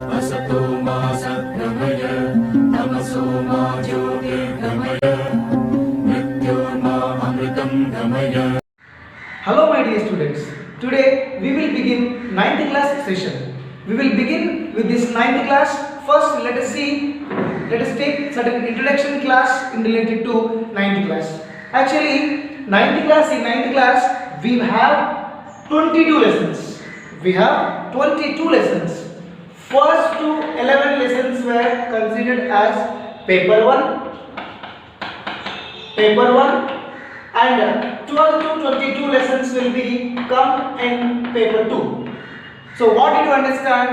असतो मा सद्गमय तमसो मा ज्योतिर्गमय मृत्योर्मा अमृतं गमय. Hello my dear students, today we will begin 9th class session. We will begin with this 9th class. First let us take certain introduction class in related to 9th class. Actually 9th class we have 22 lessons. We have 22 lessons. First to 11 lessons were considered as paper 1 and 12 to 22 lessons will be come in paper 2. So what did you understand?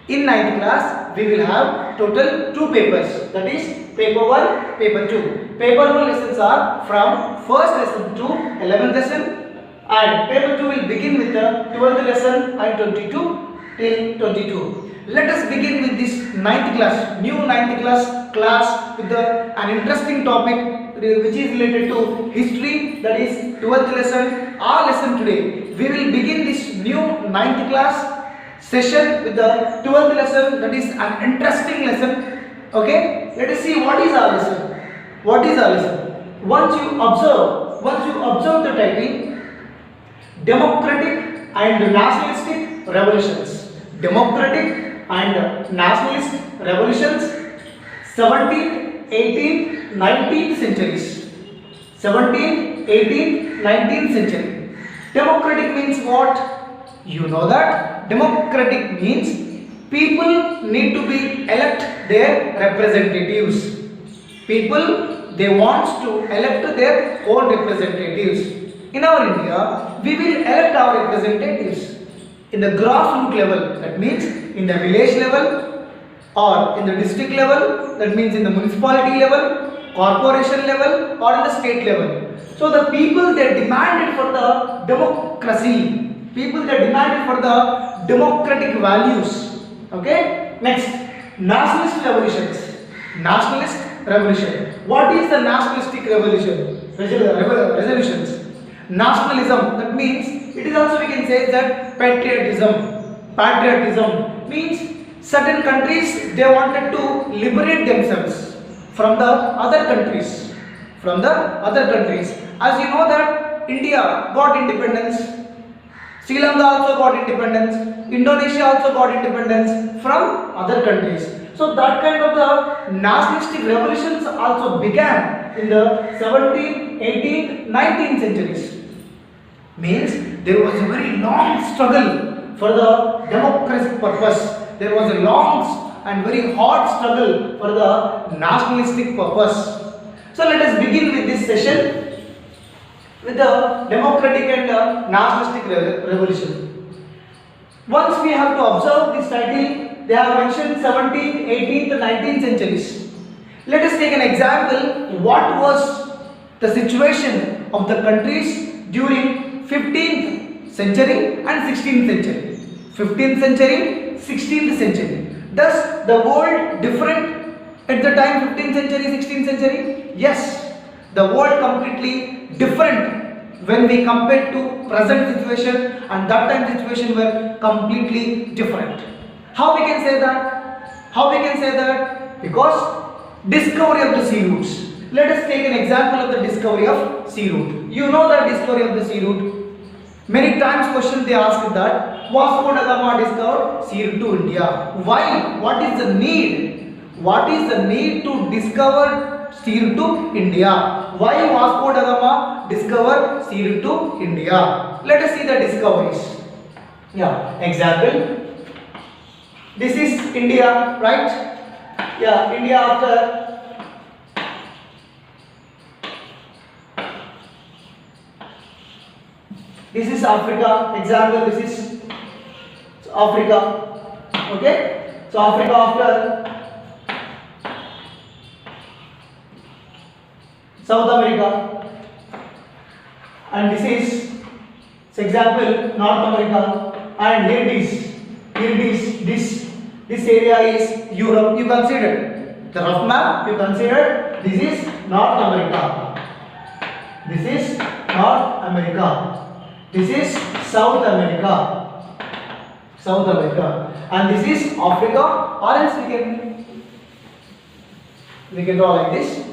In 9th class we will have total 2 papers, that is paper 1, paper 2. Paper 1 lessons are from first lesson to 11th lesson and paper 2 will begin with the 12th lesson and 22 till 22. Let us begin with this 9th class, new 9th class with an interesting topic which is related to history, that is 12th lesson. Our lesson today, we will begin this new 9th class session with the 12th lesson, that is an interesting lesson. Okay, let us see what is our lesson. What is our lesson? Once you observe the title, democratic and nationalistic revolutions. Democratic and nationalist revolutions, 17th, 18th, 19th centuries. 17th, 18th, 19th century. Democratic means what? You know that democratic means people need to be elect their representatives. People, they want to elect their own representatives. In our India, we will elect our representatives in the grassroots level, that means in the village level or in the district level, that means in the municipality level, corporation level or in the state level. So the people, they demanded for the democracy. People, they demanded for the democratic values. Okay. Next, nationalist revolutions. Nationalist revolution. What is the nationalistic revolution? Resolutions. Nationalism, that means it is also we can say that patriotism. Patriotism means certain countries, they wanted to liberate themselves from the other countries. From the other countries. As you know that India got independence, Sri Lanka also got independence, Indonesia also got independence from other countries. So that kind of the nationalistic revolutions also began in the 17th, 18th, 19th centuries. Means there was a very long struggle for the democratic purpose. There was a long and very hard struggle for the nationalistic purpose. So let us begin with this session with the democratic and nationalistic revolution. Once we have to observe this title, they have mentioned 17th, 18th, 19th centuries. Let us take an example. What was the situation of the countries during 15th century and 16th century? 15th century, 16th century. Does the world different at the time 15th century, 16th century? Yes, the world completely different when we compare to present situation, and that time situation were completely different. How we can say that? How we can say that? Because discovery of the sea routes. Let us take an example of the discovery of sea route. You know the discovery of the sea route. Many times question they ask that Vasco da Gama discovered sea route to India. Why? What is the need? What is the need to discover sea route to India? Why Vasco da Gama discovered sea route to India? Let us see the discoveries. Yeah, example. This is India, right? Yeah, India after this is Africa. Example, this is Africa. Okay? So Africa after South America. And this is example North America. And here it is this area is Europe. You consider the rough map. You consider this is North America. This is North America. This is South America. South America, and this is Africa, or else we can draw like this.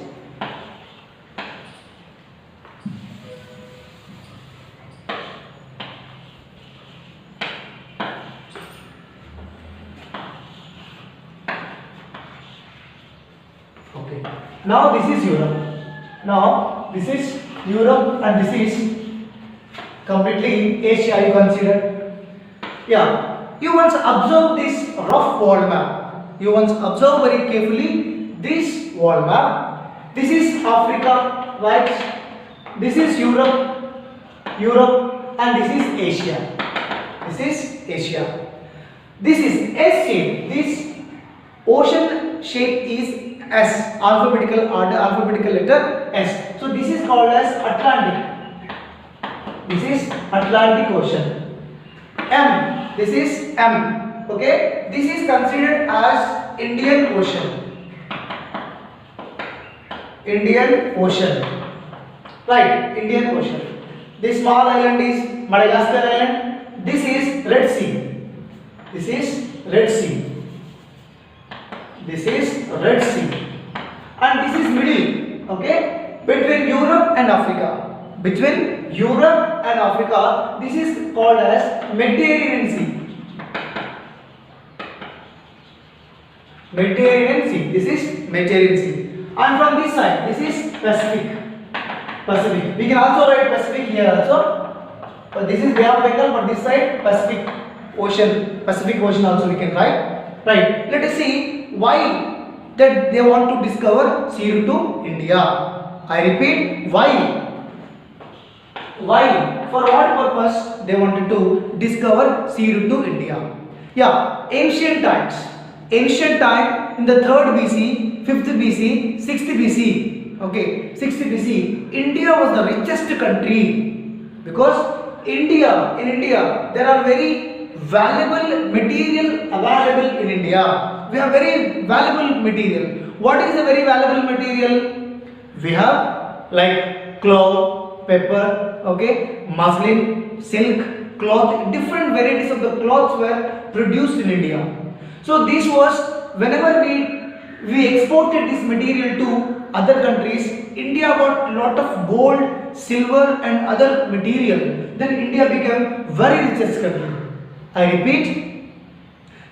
Okay. Now this is Europe. Now this is Europe, and this is completely Asia. You consider. Yeah. You once observe this rough world map. You once observe very carefully this world map. This is Africa, right? This is Europe, and this is Asia. This is Asia. This is S shape. This ocean shape is S, alphabetical order, alphabetical letter S. So this is called as Atlantic. This is Atlantic Ocean. M. This is M. Okay. This is considered as Indian Ocean. Indian Ocean. Right. Indian Ocean. This small island is Madagascar Island. This is Red Sea. This is Red Sea. This is Red Sea. And this is middle. Okay. Between Europe and Africa. Between Europe and Africa, this is called as Mediterranean Sea. Mediterranean Sea. This is Mediterranean Sea. And from this side, this is Pacific. Pacific. We can also write Pacific here also. But this is Bay of Bengal, but this side Pacific Ocean. Pacific Ocean also we can write. Right. Let us see why that they want to discover sea route to India. I repeat, why? Why? For what purpose they wanted to discover sea route to India? Yeah, ancient times. Ancient time in the 3rd BC, 5th BC, 6th BC. Okay, 6th BC. India was the richest country because in India there are very valuable material available in India. We have very valuable material. What is a very valuable material? We have like cloth, paper, okay, muslin, silk, cloth. Different varieties of the cloths were produced in India. So this was, whenever we exported this material to other countries, India got a lot of gold, silver and other material. Then India became very richest country. I repeat,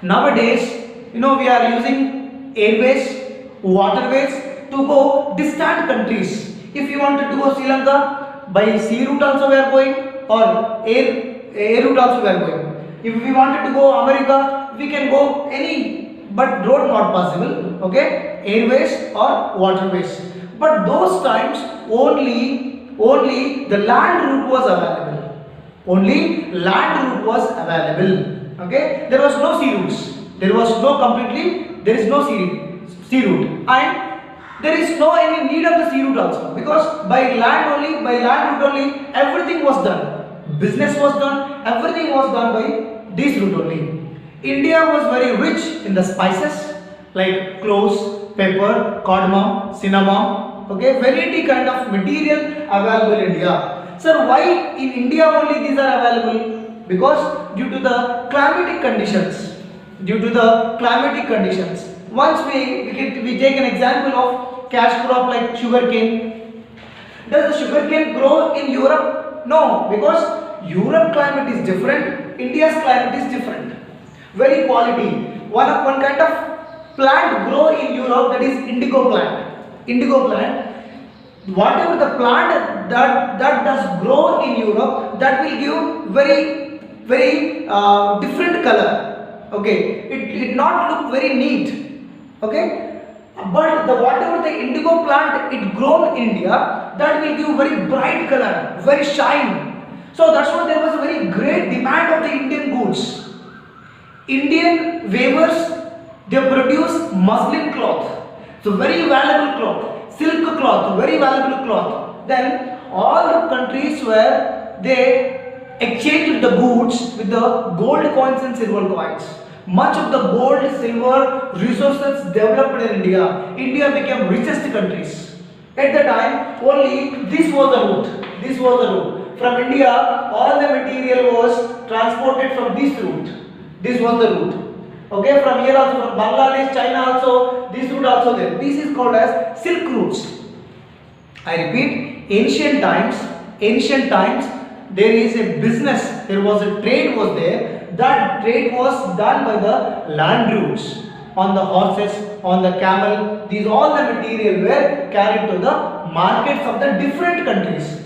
nowadays, we are using airways, waterways to go distant countries. If you want to go Sri Lanka, by sea route also we are going, or air route also we are going. If we wanted to go America, we can go any, but road not possible. Okay, airways or waterways. But those times only the land route was available. Only land route was available. Okay, there was no sea routes. There is no sea route, and there is no any need of the sea route also, because by land route only everything was done. Business was done, everything was done by this route only. India was very rich in the spices like cloves, pepper, cardamom, cinnamon. Okay, variety kind of material available in India. Sir, why in India only these are available? Because due to the climatic conditions. Once we take an example of cash crop like sugarcane. Does the sugarcane grow in Europe? No, because Europe climate is different, India's climate is different. Very quality. One kind of plant grow in Europe, that is indigo plant. Whatever the plant that does grow in Europe, that will give very different color. Okay, it not look very neat. Okay, but whatever the indigo plant it grown in India, that will give very bright color, very shine. So that's why there was a very great demand of the Indian goods. Indian weavers, they produce muslin cloth, so very valuable cloth, silk cloth, very valuable cloth. Then all the countries where they exchanged the goods with the gold coins and silver coins. Much of the gold, silver resources developed in India. India became richest countries. At the time, only this was the route. From India, all the material was transported from this route. This was the route. Okay, from here also, from Bangladesh, China also, this route also there. This is called as Silk routes. I repeat, ancient times, there is a business, there was a trade was there. That trade was done by the land routes, on the horses, on the camel. These all the material were carried to the markets of the different countries.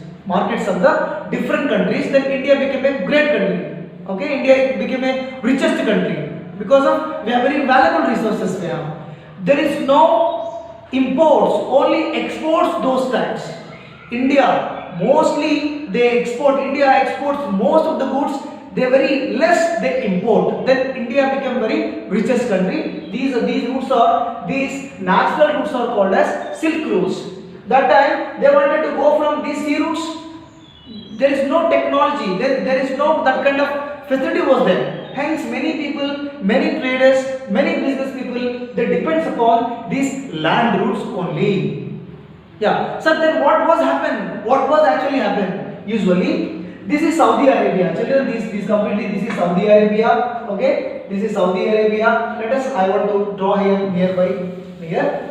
Then India became a great country. Okay, India became a richest country because of we have very valuable resources we have. There is no imports, only exports those times. India exports most of the goods. They very less they import. Then India became very richest country. These natural routes are called as silk routes. That time they wanted to go from these sea routes. There is no technology. There is no that kind of facility was there. Hence many people, many traders, many business people, they depends upon these land routes only. Yeah. So then what was actually happened? Usually this is Saudi Arabia. Children, this is Saudi Arabia. Okay, this is Saudi Arabia. I want to draw here nearby here.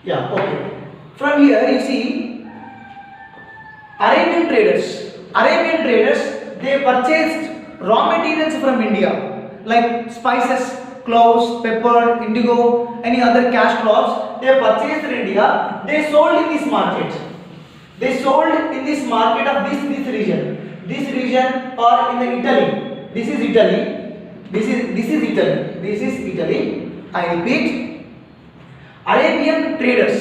Yeah, okay. From here you see Arabian traders, they purchased raw materials from India like spices, cloves, pepper, indigo, any other cash crops. They purchased in India. They sold in this market. Of this region or in the Italy. This is Italy. I repeat. Arabian traders,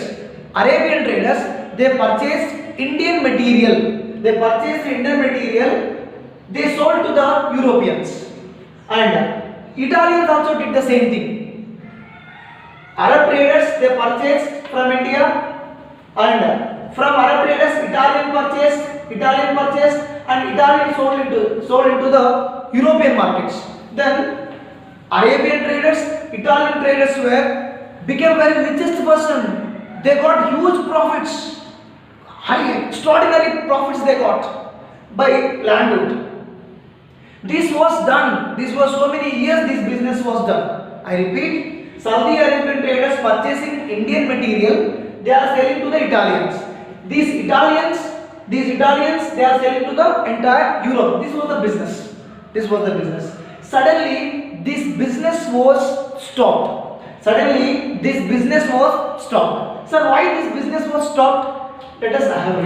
they purchased Indian material. They sold to the Europeans, and Italians also did the same thing. Arab traders, they purchased from India, and from Arab traders Italian purchased, and Italian sold into the European markets. Then Arabian traders, Italian traders became very richest person. They got huge profits, extraordinary profits they got by land route. This was done. This was so many years this business was done. I repeat, Saudi Arabian traders purchasing Indian material, they are selling to the Italians. These Italians, they are selling to the entire Europe. This was the business. Suddenly, this business was stopped. Sir, why this business was stopped? Let us have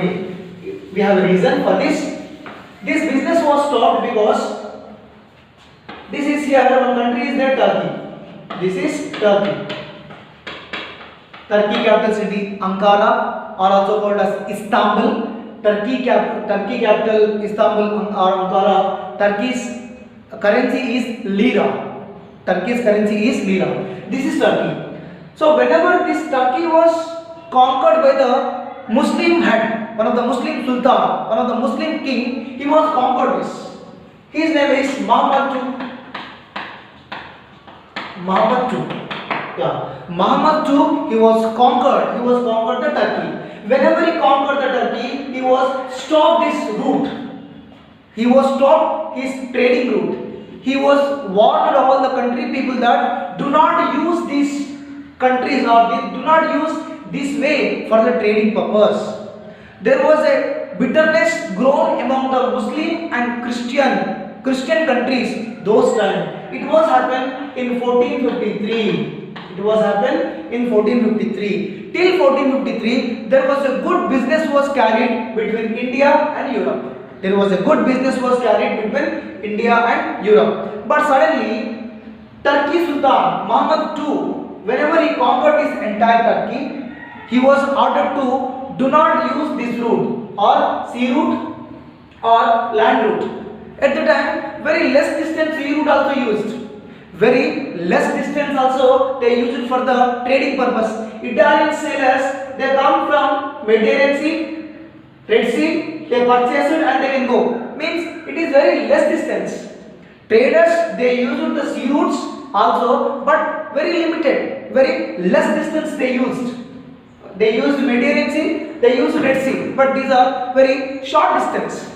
we have a reason for this. This business was stopped because this is here, one country is there, Turkey. This is Turkey. Turkey capital city Ankara, or also called as Istanbul. Turkey capital Istanbul or Ankara. Turkey's currency is lira. This is Turkey. So whenever this Turkey was conquered by the Muslim head, one of the Muslim sultan, one of the Muslim king, he was conquered this. His name is Muhammad II. Yeah, Muhammad II. He was conquered the Turkey. Whenever he conquered the Turkey, he was stopped this route. He was stopped his trading route. He was warned all the country people that do not use these countries or do not use this way for the trading purpose. There was a bitterness grown among the Muslim and Christian countries those times. It was happened in 1453. Till 1453, there was a good business was carried between India and Europe. But suddenly, Turkey Sultan Muhammad II, whenever he conquered this entire Turkey, he was ordered to do not use this route or sea route or land route. At the time, very less distance sea route also used. They use it for the trading purpose. Italian sailors, they come from Mediterranean Sea, Red Sea, they purchase it and they can go. Means it is very less distance. Traders, they used the sea routes also, but very limited, very less distance they used. They used Mediterranean Sea they use Red Sea, but these are very short distance.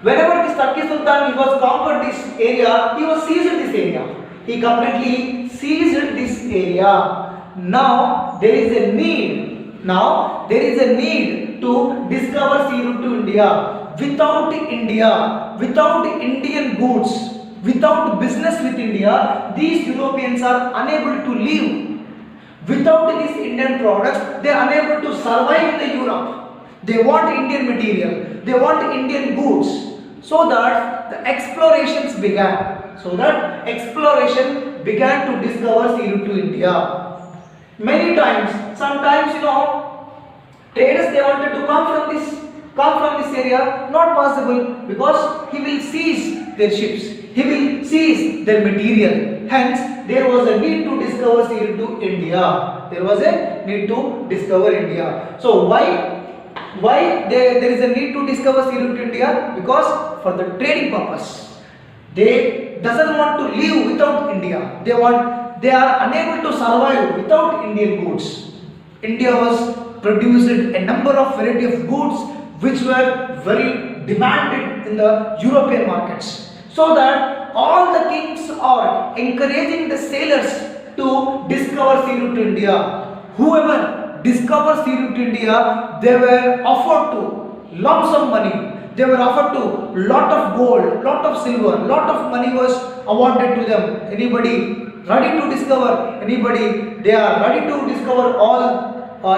Whenever this Turkish Sultan he was conquered this area, he was seized this area. He completely seized this area. Now there is a need. Now there is a need to discover sea route to India. Without India, without Indian goods, without business with India, these Europeans are unable to live. Without these Indian products, they are unable to survive in the Europe. They want Indian material, they want Indian goods. So that the explorations began. So that exploration began to discover sea route to India. Many times, sometimes traders they wanted to come from this area, not possible because he will seize their ships, he will seize their material. Hence, there was a need to discover sea route to India. There was a need to discover India. So why there is a need to discover sea route to India? Because for the trading purpose. They doesn't want to live without India. They are unable to survive without Indian goods. India was produced a number of variety of goods which were very demanded in the European markets. So that all the kings are encouraging the sailors to discover sea route to India. Whoever discovers sea route to India, they were offered to lump sum money. They were offered to lot of gold, lot of silver, lot of money was awarded to them. Anybody ready to discover? Anybody they are ready to discover all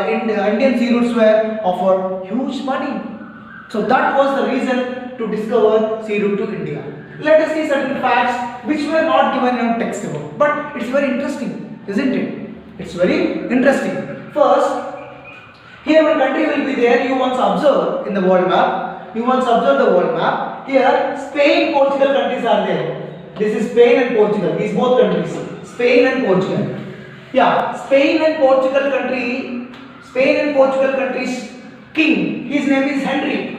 Indian sea routes were offered huge money. So that was the reason to discover sea route to India. Let us see certain facts which were not given in textbook, but it's very interesting, isn't it? It's very interesting. First, here one country will be there. You once observe in the world map. You once observe the world map. Here, Spain, Portugal countries are there. This is Spain and Portugal. These both countries, Spain and Portugal. Yeah, Spain and Portugal countries king. His name is Henry.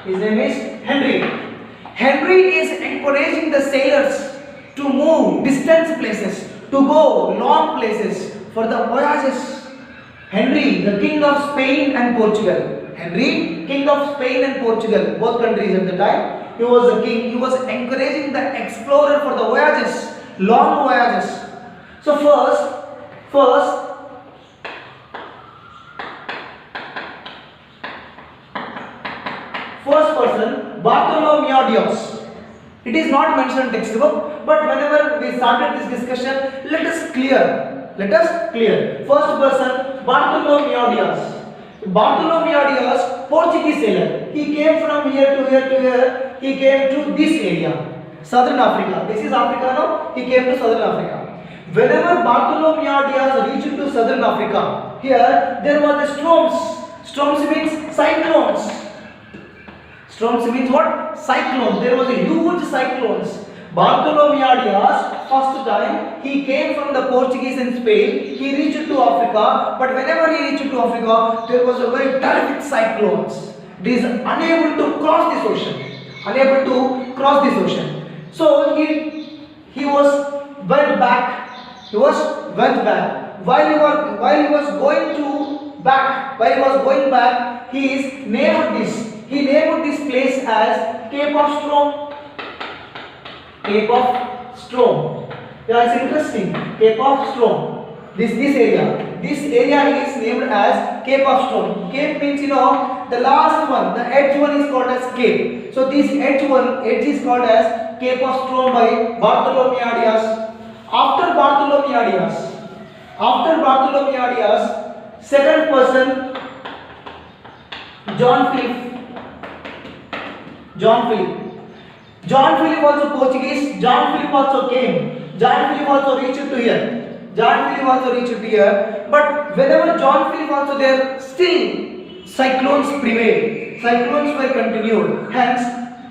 His name is Henry. Henry is encouraging the sailors to move distant places, to go long places for the voyages. Henry, the king of Spain and Portugal. Henry, king of Spain and Portugal, both countries at the time. He was the king. He was encouraging the explorer for the voyages, long voyages. So first person, Bartholomew Diaz. It is not mentioned in textbook, but whenever we started this discussion, let us clear. First person, Bartholomew Diaz. Bartholomew Diaz, Portuguese sailor. He came from here to here to here. He came to this area, Southern Africa. This is Africa now. He came to Southern Africa. Whenever Bartholomew Diaz reached to Southern Africa, here there was the storms. Storms means cyclones. Storms means what? Cyclones. There was a huge cyclones. Bartholomew Diaz, first time he came from the Portuguese in Spain. He reached to Africa, but whenever he reached to Africa, there was a very terrific cyclones. He is unable to cross this ocean. So he went back. While he was going back, he named this place as Cape of Strome. Yeah, it's interesting. Cape of Strome. This area is named as Cape of Strome. Cape means the last one, the edge one is called as Cape. So this edge is called as Cape of Strome by Bartholomew Diaz. After Bartholomew Diaz, second person, John Philip also Portuguese. John Philip also came. John Philip also reached to here. But whenever John Philip also there, still cyclones prevailed. Cyclones were continued. Hence,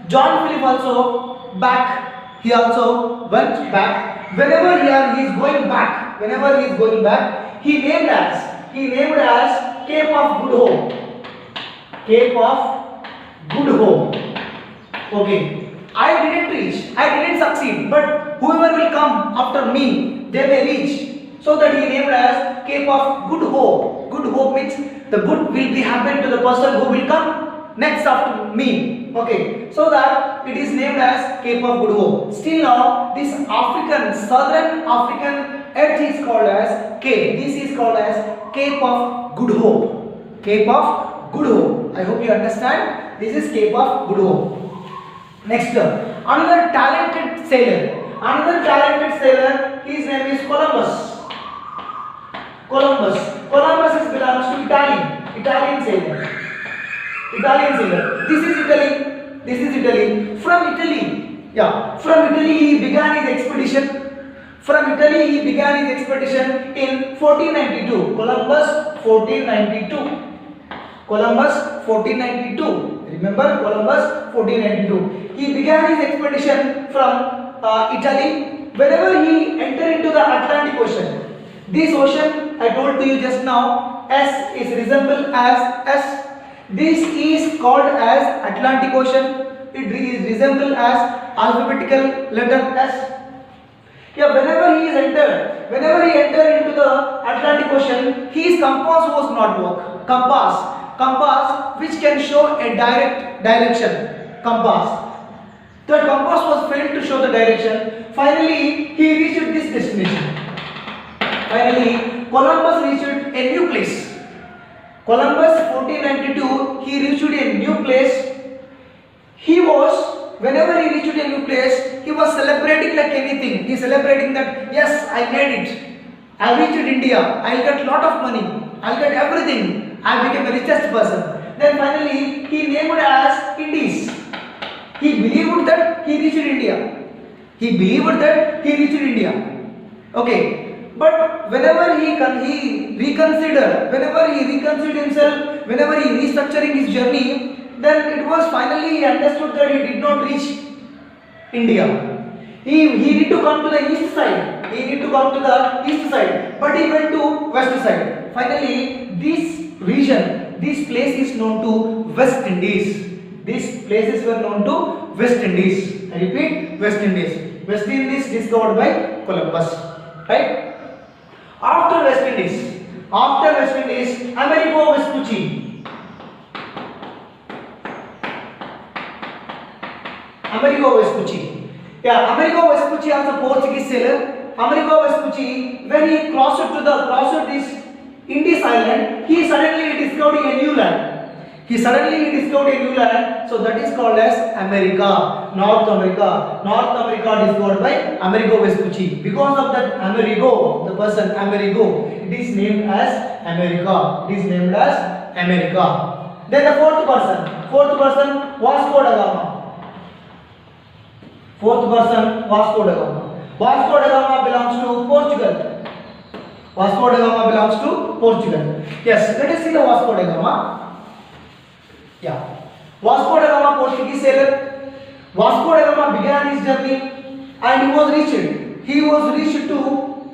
John Philip also back. He also went back. Whenever he is going back, he named as Cape of Good Hope. Cape of Good Hope. Okay. I didn't succeed, but whoever will come after me, they may reach. So that he named as Cape of Good Hope. good hope means the good will be happen to the person who will come next after me. Okay, so that it is named as Cape of Good Hope. Still now, this African, southern African edge is called as Cape. This is called as Cape of Good Hope. Cape of Good Hope. I hope you understand. This is Cape of Good Hope. Next, another talented sailor. Another talented sailor, his name is Columbus. Columbus belongs to Italian sailor. Italian sailor. This is Italy. This is Italy. From Italy, from Italy he began his expedition. From Italy he began his expedition in 1492. Columbus 1492. Remember Columbus 1492. He began his expedition from Italy. Whenever he entered into the Atlantic Ocean, this ocean I told to you just now, S is resembled as S. This is called as Atlantic Ocean. It is resembled as alphabetical letter S. Whenever he entered into the Atlantic Ocean, his compass was not work. Compass which can show a direct direction. The compass was failed to show the direction. Finally, he reached this destination. Columbus reached a new place. Columbus 1492, he reached a new place. Whenever he reached a new place, he was celebrating like anything. He is celebrating that, yes, I made it. I reached India. I'll get lot of money. I'll get everything. I became the richest person. Then finally, he named as Indies. He believed that he reached India. Okay. But whenever he reconsidered himself, whenever he restructuring his journey, then it was finally he understood that he did not reach India. He need to come to the east side. But he went to west side. Finally, this place is known to West Indies. These places were known to West Indies. I repeat, West Indies. West Indies discovered by Columbus. Right? After West Indies, Amerigo Vespucci. Amerigo Vespucci was a Portuguese sailor. Amerigo Vespucci, when he crossed this Indies island, he suddenly discovered a new land. So that is called as America, North America. North America discovered by Amerigo Vespucci. Because of that Amerigo, the person Amerigo, it is named as America. Then the fourth person, Vasco da Gama. Vasco da Gama belongs to Portugal. Yes, let us see the Vasco da Gama. Vasco da Gama, Portuguese sailor. Vasco da Gama began his journey and he was reached to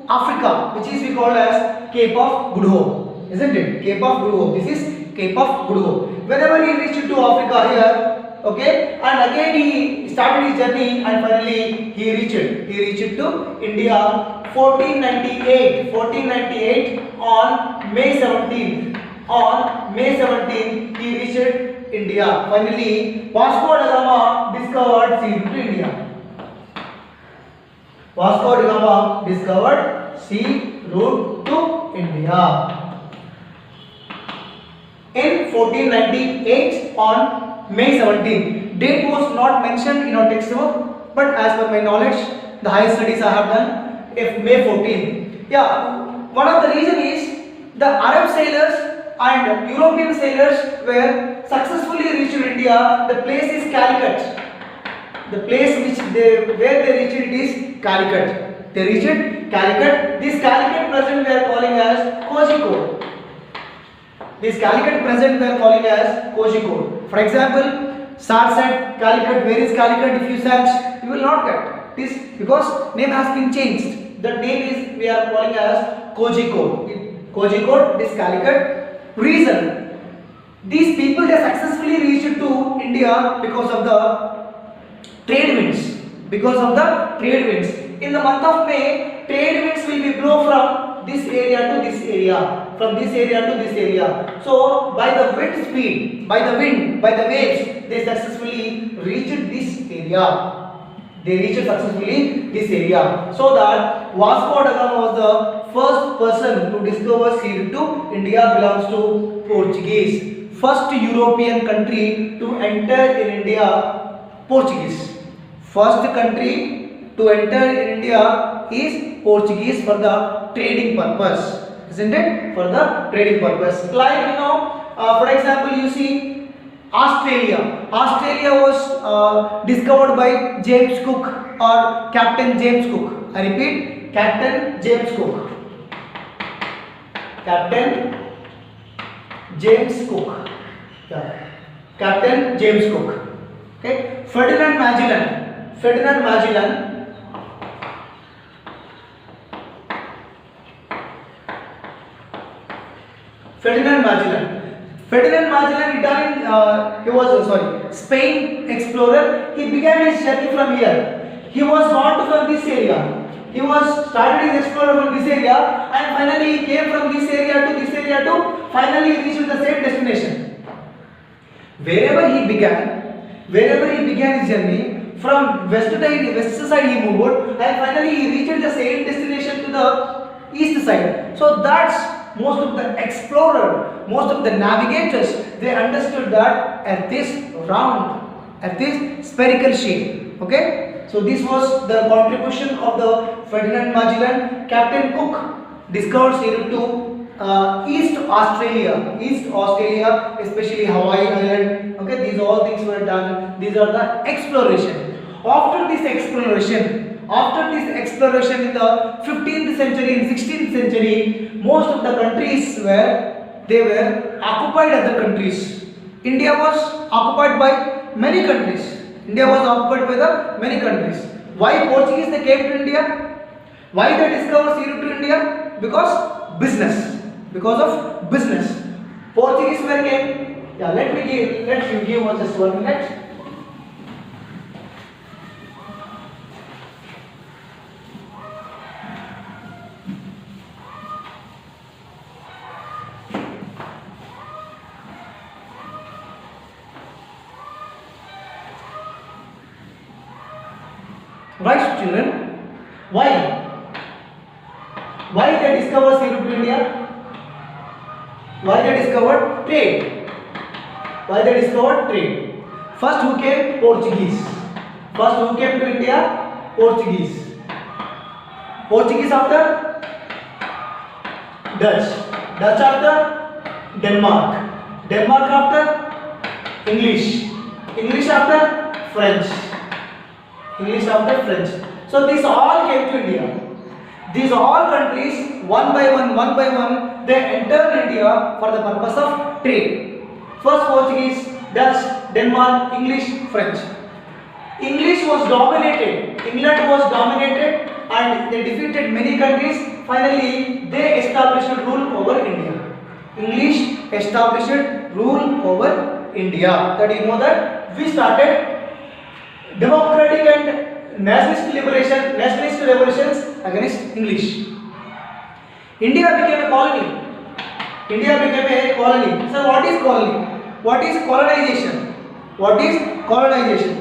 Africa, which is we call as Cape of Good Hope, isn't it? Cape of Good Hope. This is Cape of Good Hope. Whenever he reached to Africa here, okay, and again he started his journey and finally he reached to India 1498 on May 17th he reached India. Finally, Vasco da Gama discovered sea route to India. In 1498 on May 17th. Date was not mentioned in our textbook, but as per my knowledge, the higher studies I have done, if May 14th. One of the reason is the Arab sailors and European sailors were successfully reached India. The place is Calicut. The place where they reached it is Calicut. They reached Calicut. This Calicut present we are calling as Kozhikode. For example, SAR said Calicut. Where is Calicut? If you search, you will not get this because name has been changed. The name is we are calling as Kozhikode. This Calicut. Reason: these people they successfully reached to India because of the trade winds. In the month of May, trade winds will be blow from this area to this area. from this area to this area. So by the wind speed, by the wind, by the waves, they successfully reached this area. They reached successfully this area. So that Vasco da Gama was the first person to discover sea to India belongs to Portuguese. First European country to enter in India, Portuguese. First country to enter in India is Portuguese for the trading purpose, isn't it? For the trading purpose. Like for example, you see Australia. Australia was discovered by James Cook or Captain James Cook. I repeat, Captain James Cook. Captain James Cook. Yeah. Captain James Cook. Okay. Ferdinand Magellan. Ferdinand Magellan. Ferdinand Magellan. Ferdinand Magellan, Italian, he was Spain explorer. He began his journey from here. He was born from this area. He was started his explorer from this area, and finally he came from this area to this area to finally reach the same destination. Wherever he began his journey, from west side he moved, and finally he reached the same destination to the east side. So that's most of the explorer, most of the navigators, they understood that Earth is round, Earth is spherical shape. Okay, so this was the contribution of the Ferdinand Magellan. Captain Cook discovered sea route to East Australia, especially Hawaii Island. Okay, these all things were done. These are the exploration. After this exploration in the 15th century and 16th century, most of the countries were occupied other countries. India was occupied by many countries. Why Portuguese they came to India? Why they discovered sea route to India? Because of business. Portuguese were came. Yeah, let you give just 1 minute. Right, children? Why they discovered sea route to India? Why they discovered trade? First who came? Portuguese. First who came to India? Portuguese. Portuguese after Dutch. Dutch after Denmark. Denmark after English. English after French. So these all came to India. These all countries, one by one, they entered India for the purpose of trade. First Portuguese, Dutch, Denmark, English, French. England was dominated and they defeated many countries. Finally, they established rule over India. English established rule over India. That you know that we started democratic and nationalist revolutions against English. India became a colony. So what is colony? What is colonization?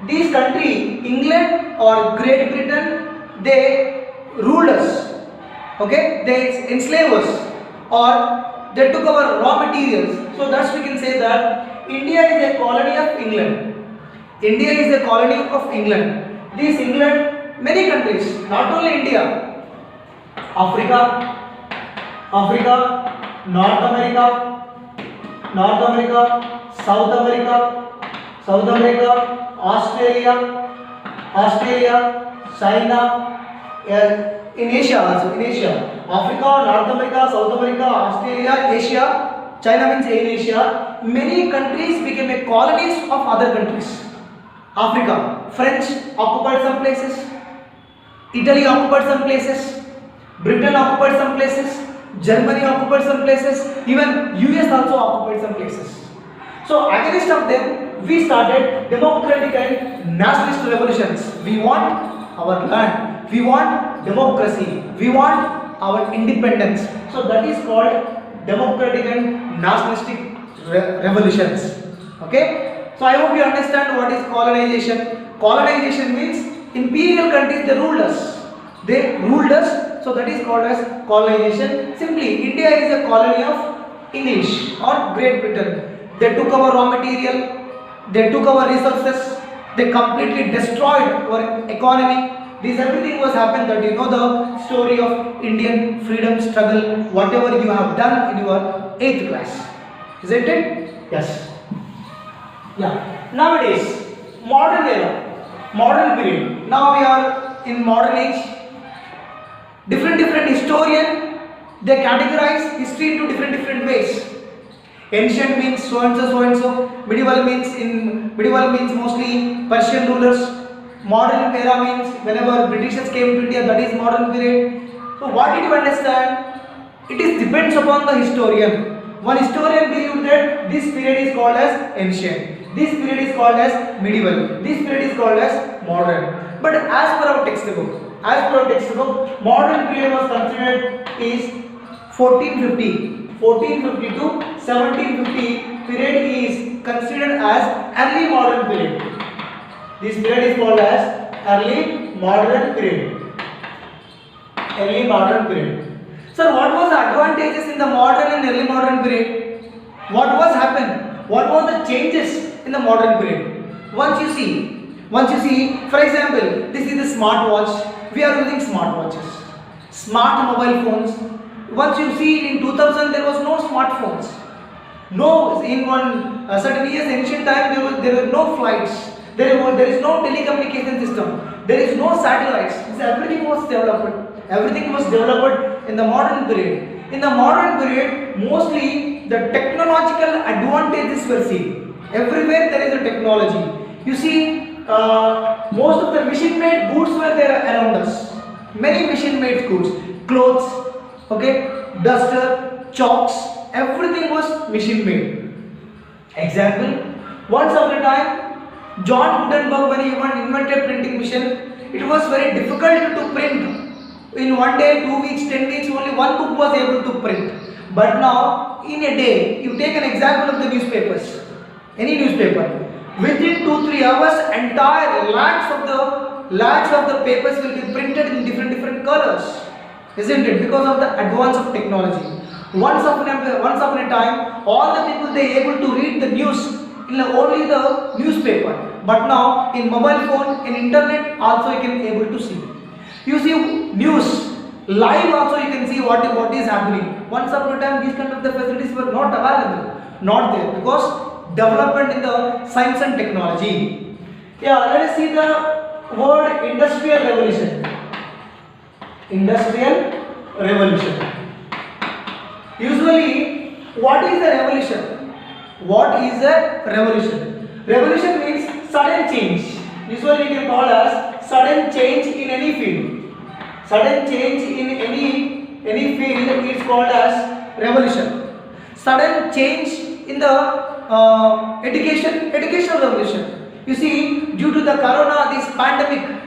This country, England or Great Britain, they ruled us. Okay, they enslaved us, or they took our raw materials. So thus we can say that India is a colony of England. This England, many countries, not only India, Africa, North America, South America, Australia, China, in Asia also, Africa, North America, South America, Australia, Asia, China means in Asia, many countries became a colonies of other countries. Africa, French occupied some places, Italy occupied some places, Britain occupied some places, Germany occupied some places, even US also occupied some places. So against of them, we started democratic and nationalist revolutions. We want our land, we want democracy, we want our independence. So that is called democratic and nationalistic revolutions. Okay. So I hope you understand what is colonization. Colonization means imperial countries, they ruled us. They ruled us. So that is called as colonization. Simply, India is a colony of English or Great Britain. They took our raw material, they took our resources, they completely destroyed our economy. This everything was happened, that you know the story of Indian freedom struggle, whatever you have done in your 8th class. Isn't it? Yes. Yeah. Nowadays, modern era, modern period. Now we are in modern age. Different historian, they categorize history into different ways. Ancient means so and so. Medieval means mostly Persian rulers. Modern era means whenever Britishers came to India, that is modern period. So what did you understand? It is depends upon the historian. One historian believed that this period is called as ancient, this period is called as medieval, this period is called as modern. But as per our textbook, modern period was considered is 1450 to 1750 period is considered as early modern period. This period is called as early modern period. Early modern period. Sir, what was the advantages in the modern and early modern period? What was happened? What was the changes in the modern period? Once you see, for example, this is the smartwatch. We are using smartwatches, smart mobile phones. Once you see in 2000 there was no smartphones. No, in one certain years, ancient time there were no flights. There is no telecommunication system. There is no satellites. Everything was developed. Everything was developed in the modern period. In the modern period, mostly the technological advantages were seen. Everywhere there is a technology. You see, most of the machine-made goods were there around us. Many machine-made goods, clothes, okay, duster, chalks, everything was machine-made. Example: once upon a time, John Gutenberg, when he invented printing machine, it was very difficult to print. In 1 day, 2 weeks, 10 weeks, only one book was able to print. But now, in a day, you take an example of the newspapers, any newspaper. Within 2-3 hours, entire lakhs of the papers will be printed in different colors, isn't it? Because of the advance of technology. Once upon a time, all the people they able to read the news in only the newspaper. But now, in mobile phone, in internet, also you can able to see. You see news live also, you can see what is happening. Once upon a time, these kind of the facilities were not available, not there, because development in the science and technology. Yeah, let us see the word industrial revolution. Industrial revolution. Usually, what is a revolution? What is a revolution? Revolution means sudden change. Usually, we can call as sudden change in any field. Sudden change in any field is called as revolution. Sudden change in the educational revolution. You see, due to the corona, this pandemic,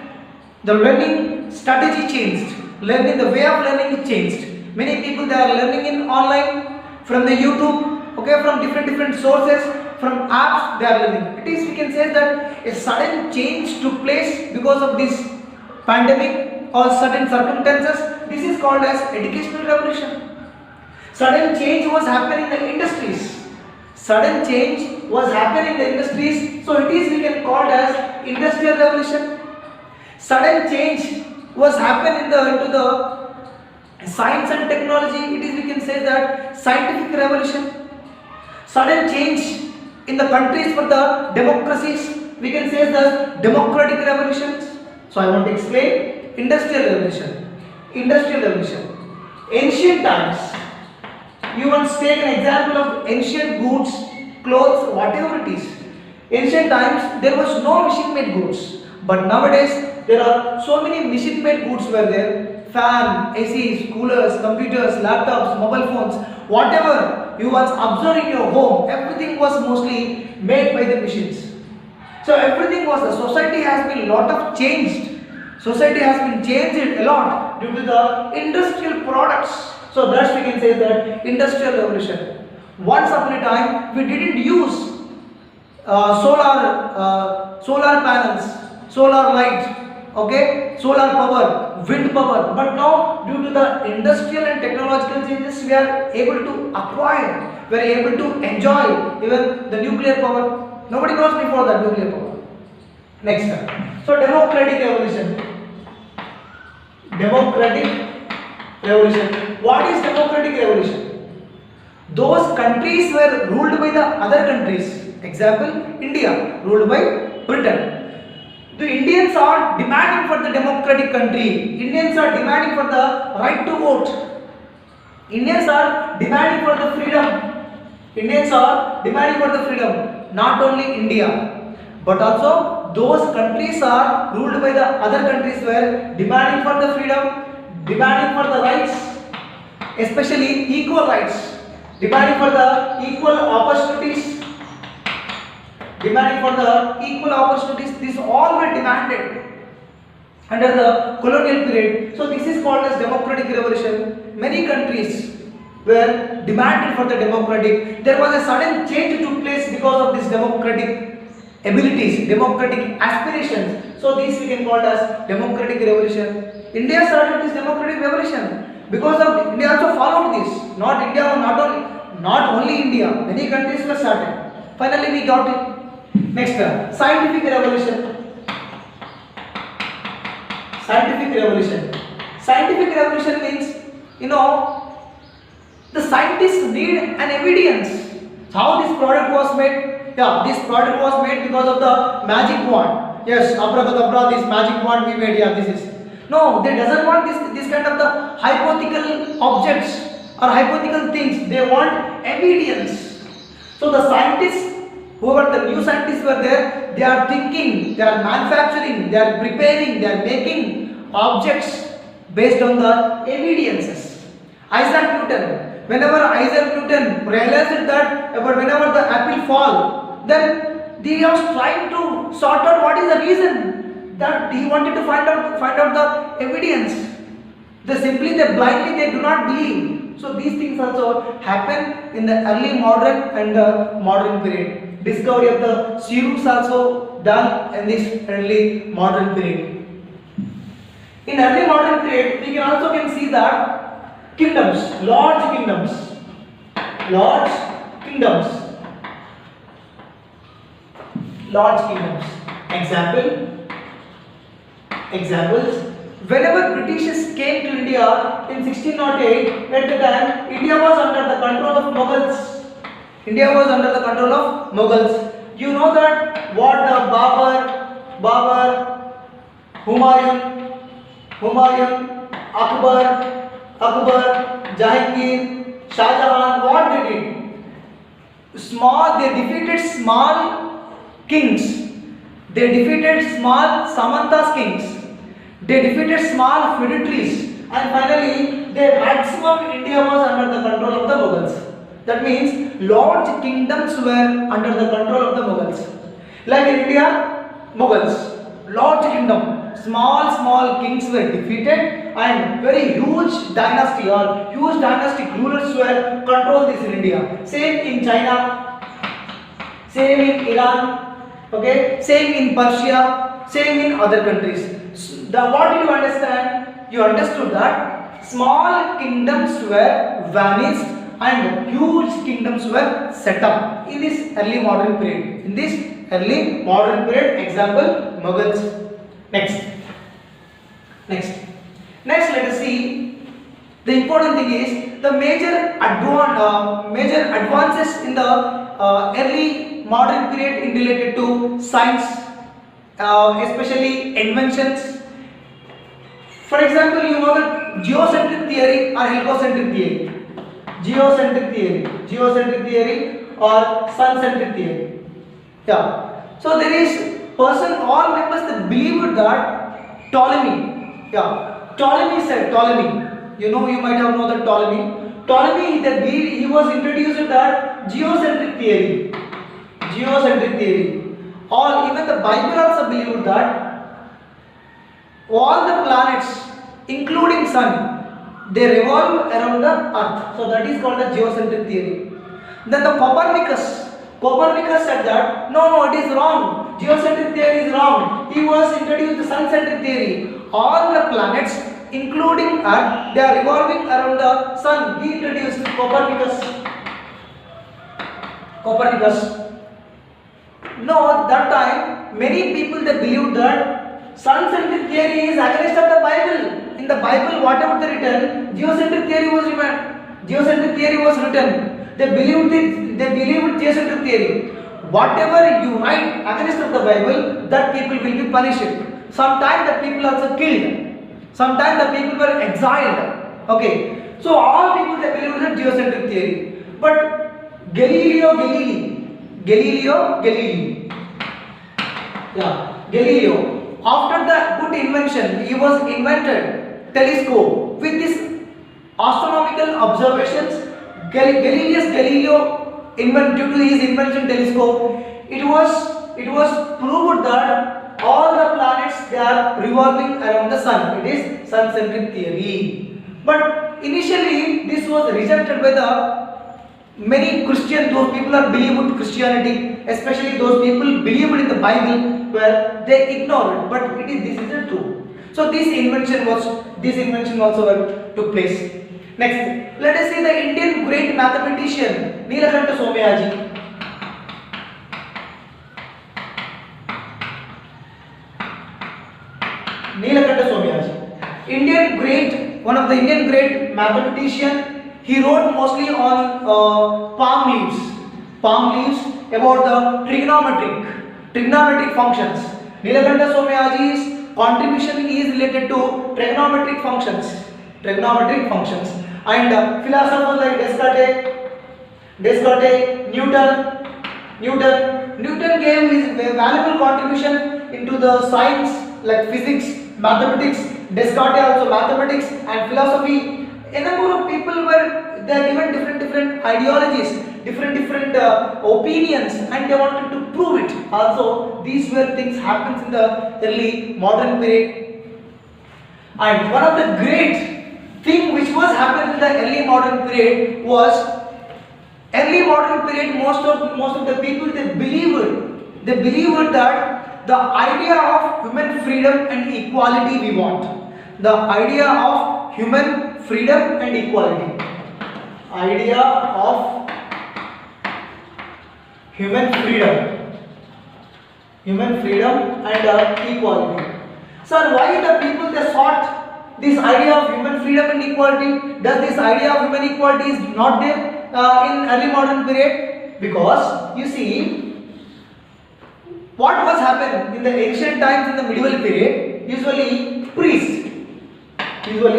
the learning strategy changed. The way of learning is changed. Many people they are learning in online, from the YouTube, okay, from different sources, from apps they are learning. It is, we can say that a sudden change took place because of this pandemic or certain circumstances. This is called as educational revolution. Sudden change was happening in the industries. Sudden change was happening in the industries, so it is we can call as industrial revolution. Sudden change was happening into the science and technology. It is we can say that scientific revolution. Sudden change in the countries for the democracies, we can say the democratic revolutions. So I want to explain industrial revolution. Industrial revolution. Ancient times. You want to take an example of ancient goods, clothes, whatever it is. Ancient times there was no machine-made goods, but nowadays there are so many machine-made goods were there. Fan, ACs, coolers, computers, laptops, mobile phones, whatever you once observed in your home, everything was mostly made by the machines. So everything was, the society has been lot of changed. Society has been changed a lot. what? Due to the industrial products. So thus we can say that industrial revolution. Once upon a time, we didn't use solar panels, solar light, okay, solar power, wind power. But now, due to the industrial and technological changes, we are able to acquire, we are able to enjoy even the nuclear power. Nobody knows before that nuclear power. Next one. So democratic revolution. Democratic revolution. What is democratic revolution? Those countries were ruled by the other countries. Example, India ruled by Britain. The Indians are demanding for the democratic country. Indians are demanding for the right to vote. Indians are demanding for the freedom. Indians are demanding for the freedom. Not only India, but also those countries are ruled by the other countries were demanding for the freedom, demanding for the rights, especially equal rights, demanding for the equal opportunities, demanding for the equal opportunities. These all were demanded under the colonial period. So this is called as democratic revolution. Many countries were demanded for the democratic. There was a sudden change took place because of this democratic abilities, democratic aspirations. So these we can call as democratic revolution. India started this democratic revolution because of India also followed this. Not India, not only India. Many countries were started. Finally, we got it. Next, scientific revolution. Scientific revolution. Scientific revolution means, the scientists need an evidence. How this product was made? Yeah, this product was made because of the magic wand. Yes, abracadabra, this magic wand we made. Yeah, this is. No, they doesn't want this kind of the hypothetical objects or hypothetical things. They want evidence. So the scientists, whoever the new scientists were there, they are thinking, they are manufacturing, they are preparing, they are making objects based on the evidences. Isaac Newton, whenever Isaac Newton realized that whenever the apple fall, then he was trying to sort out what is the reason that he wanted to find out the evidence. They blindly do not believe. So these things also happen in the early modern and the modern period. Discovery of the syrups also done in this early modern period. In early modern period, we can see that kingdoms, large kingdoms, examples. Whenever Britishers came to India in 1608, at the time India was under the control of Mughals. You know that what the Babur, Humayun, Akbar, Jahangir, Shah Jahan, what they did? They defeated small kings. They defeated small Samantas kings. They defeated small feudatories. And finally, their maximum India was under the control of the Mughals. That means large kingdoms were under the control of the Mughals. Like in India, Mughals, large kingdom, small kings were defeated and very huge dynasty or huge dynastic rulers were controlled this in India. Same in China, same in Iran, okay, same in Persia, same in other countries. What did you understand? You understood that small kingdoms were vanished and huge kingdoms were set up in this early modern period. Example, Mughals. Next, let us see. The important thing is the major advances in the early modern period in related to science, especially inventions. For example, you know the geocentric theory or heliocentric theory. Geocentric theory or sun-centric theory. Yeah. So there is all members that believed that Ptolemy. Yeah. Ptolemy. You might have known that Ptolemy, he was introduced that geocentric theory. Or even the Bible also believed that all the planets including sun, they revolve around the earth. So that is called the geocentric theory. Then the Copernicus said that no, it is wrong. Geocentric theory is wrong. He was introduced the sun-centric theory. All the planets, including Earth, they are revolving around the sun. He introduced Copernicus. No, that time many people they believed that sun-centric theory is against of the Bible. In the Bible, whatever they written, geocentric theory was written. Geocentric theory was written. They believed it. They believed geocentric theory. Whatever you write against of the Bible, that people will be punished. Sometimes the people also killed. Sometimes the people were exiled. Okay. So all people they believed in geocentric theory. But Galileo, after the good invention, he was invented telescope with this astronomical observations. Galileo due to his invention telescope, it was proved that all the planets they are revolving around the sun. It is sun-centric theory. But initially this was rejected by the many Christian, those people are believed in Christianity, especially those people believed in the Bible, where they ignored it. But this isn't true. So this invention also took place. Next, let us see the Indian great mathematician Neelakanta Somayaji. One of the Indian great mathematician. He wrote mostly on palm leaves about the trigonometric functions. Neelakanta Somayaji's contribution is related to trigonometric functions. And philosophers like Descartes, Newton gave his valuable contribution into the science like physics, mathematics. Descartes also mathematics and philosophy. A number of people they are given different ideologies, different opinions, and they wanted to prove it. Also, these were things happens in the early modern period. And one of the great thing which was happening in the early modern period was most of the people they believed that the idea of human freedom and equality we want. The idea of human freedom and equality. Idea of human freedom and equality. Sir, why the people they sought this idea of human freedom and equality? Does this idea of human equality is not there in early modern period? Because you see, what was happening in the ancient times, in the medieval period, usually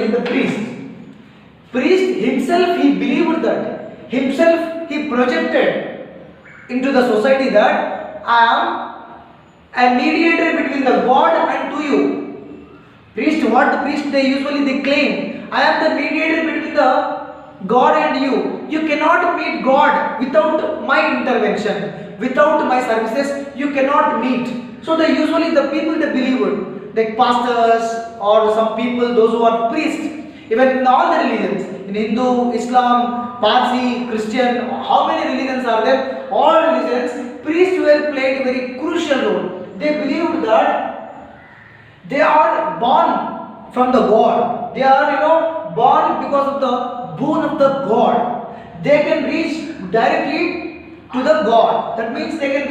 the priest himself, he believed that, himself he projected into the society that I am a mediator between the God and to you. They usually claim, I am the mediator between the God and you. You cannot meet God without my intervention, without my services. You cannot meet. So the people they believe, like pastors or some people, those who are priests, even in all the religions, in Hindu, Islam, Parsi, Christian, how many religions are there? All religions, priests were played a very crucial role. They believed that they are born from the God. They are born because of the boon of the God. They can reach directly to the God. That means they can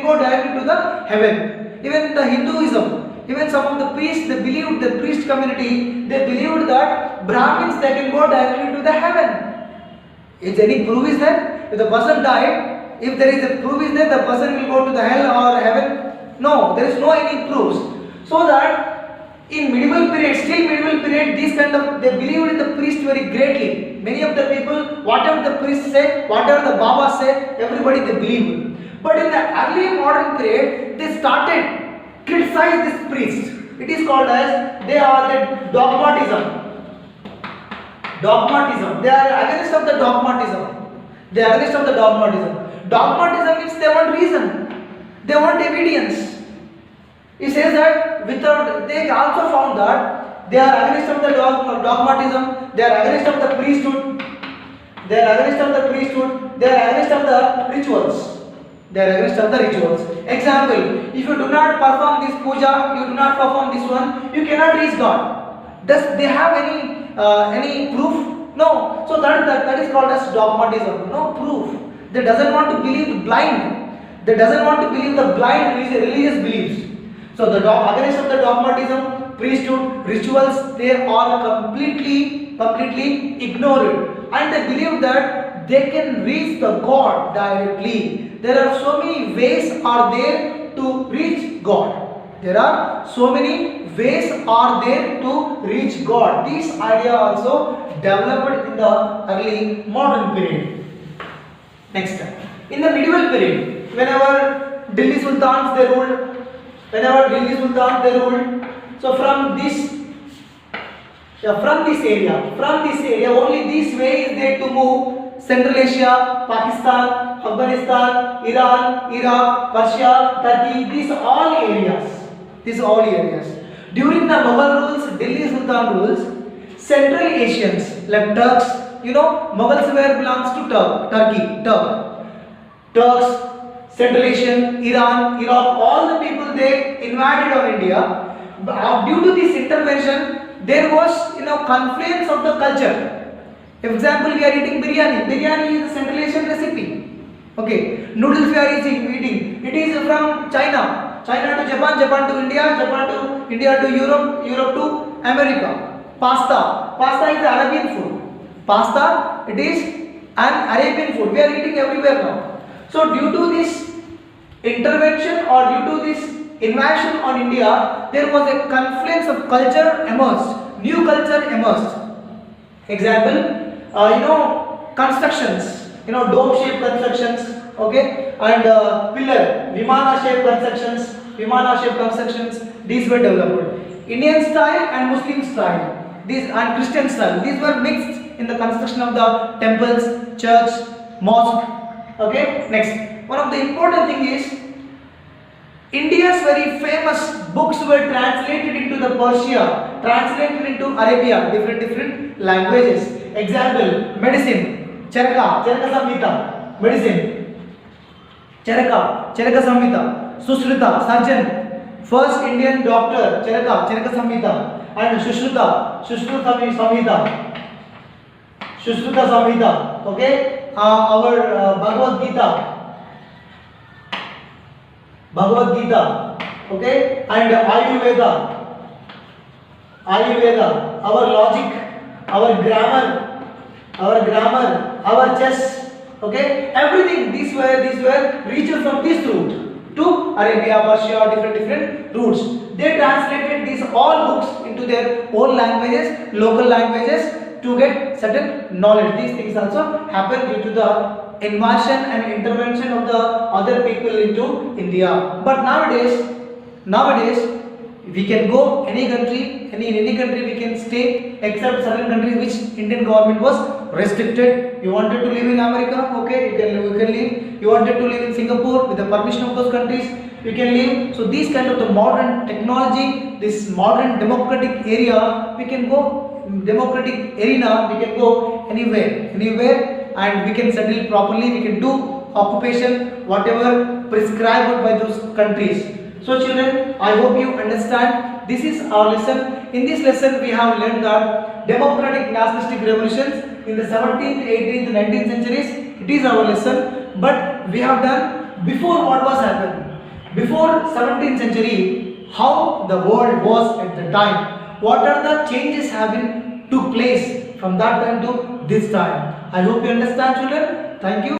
go directly to the heaven. Even the Hinduism, even some of the priests, they believed, the priest community, they believed that Brahmins, they can go directly to the heaven. Is any proof is there? If the person died, if there is a proof is there, the person will go to the hell or heaven? No, there is no any proofs. So that in medieval period, these kind of, they believed in the priest very greatly. Many of the people, whatever the priest say, whatever the Baba say, everybody they believed. But in the early modern period, they started criticize this priest. It is called as, they are the dogmatism. They are against of the dogmatism. Dogmatism means they want reason. They want evidence. He says that they also found that They are against of the dogmatism. They are against of the priesthood. They are against of the priesthood. They are against of the rituals. They are against of the rituals. Example: if you do not perform this puja, you do not perform this one, you cannot reach God. Does they have any proof? No. So that is called as dogmatism. No proof. They doesn't want to believe blind. They doesn't want to believe the blind religious beliefs. So the against of the dogmatism, priesthood, rituals, they are completely ignored, and they believe that they can reach the God directly. There are so many ways are there to reach God. There are so many ways are there to reach God. This idea also developed in the early modern period. Next, in the medieval period, whenever Delhi Sultans they ruled, so from this area, only this way is there to move. Central Asia, Pakistan, Afghanistan, Iran, Iraq, Persia, Turkey, these all areas. During the Mughal rules, Delhi Sultan rules, Central Asians like Turks, Mughals were belongs to Turks, Central Asian, Iran, Iraq, all the people they invaded on India. Due to this intervention, there was confluence of the culture. Example, we are eating biryani. Biryani is a Central Asian recipe. Okay, noodles we are eating. It is from China to Japan, Japan to India, Japan to India to Europe, Europe to America. Pasta is Arabian food. It is an Arabian food. We are eating everywhere now. So due to this intervention or due to this invasion on India, there was a confluence of culture emerged. New culture emerged. Example, constructions, dome shaped constructions, okay, and pillar, vimana shaped constructions, these were developed. Indian style and Muslim style, these and Christian style, these were mixed in the construction of the temples, church, mosque. Okay, next, one of the important thing is India's very famous books were translated into the Persia, translated into Arabia, different languages. Example, medicine, Charaka Samhita, medicine, Charaka Samhita, Susruta, surgeon, first Indian doctor, Charaka Samhita, and Sushruta Samhita, okay, our Bhagavad Gita, okay, and Ayurveda, our logic, our grammar, our chess, okay, everything. These were reached from this route to Arabia, Persia, different routes. They translated these all books into their own languages, local languages, to get certain knowledge. These things also happen due to the invasion and intervention of the other people into India. But nowadays we can go any country we can stay, except certain countries which Indian government was restricted. You wanted to live in America, okay, you can live. You wanted to live in Singapore, with the permission of those countries, you can live. So these kind of the modern technology, this modern democratic area, we can go democratic arena, we can go anywhere, and we can settle properly. We can do occupation whatever prescribed by those countries. So children, I hope you understand. This is our lesson. In this lesson we have learned that democratic nationalistic revolutions in the 17th, 18th, 19th centuries, it is our lesson. But we have done before what was happened. Before 17th century, how the world was at the time. What are the changes have been took place from that time to this time. I hope you understand, children. Thank you.